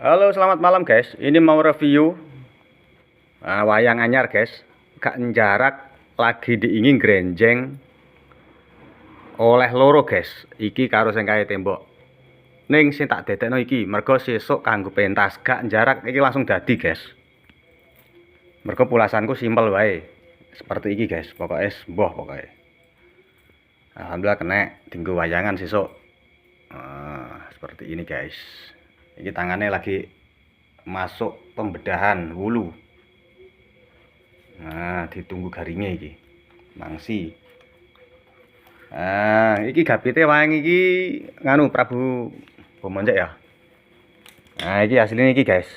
Halo, selamat malam guys. Ini mau review wayang anyar guys. Gak jarak lagi diingin grenjeng oleh loro guys. Iki karo sing kaya tembok. Ning sing tak dedekno iki mergo sesuk kanggo pentas. Gak jarak iki langsung dadi guys. Mergo pulasanku simpel wae. Seperti iki guys. Pokoknya sembuh pokoknya. Alhamdulillah kena tinggu wayangan sesuk. Seperti ini guys. Ini tangannya lagi masuk pembedahan wulu. Nah, ditunggu garingnya iki. Mangsi. Iki gapite wayang iki nganu Prabu Bomonjak ya. Nah, iki hasilnya iki guys.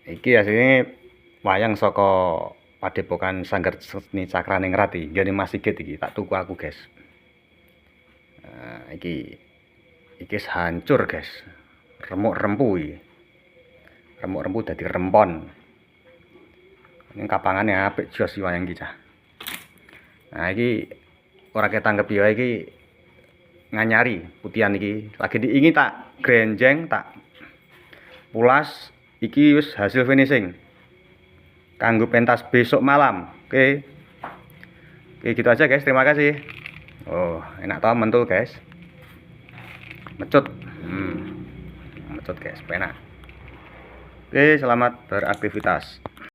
Iki hasilnya wayang saka Padepokan Sanggar Seni Cakraning Ngrati. Nggene Mas Sigit iki tak tuku aku guys. Nah, iki hancur guys. Remuk rempu iki. Remuk rempu dadi rempon. Ini kapangannya apik jos wayang iki cah. Nah, iki ora ketanggep ya iki nganyari putihan iki. Lagi diingi tak grenjeng, tak pulas. Iki wis hasil finishing. Kanggo pentas besok malam. Oke. Oke, gitu aja guys. Terima kasih. Oh, enak tau mentul guys. Mecut. Mecut guys, penak. Oke, selamat beraktivitas.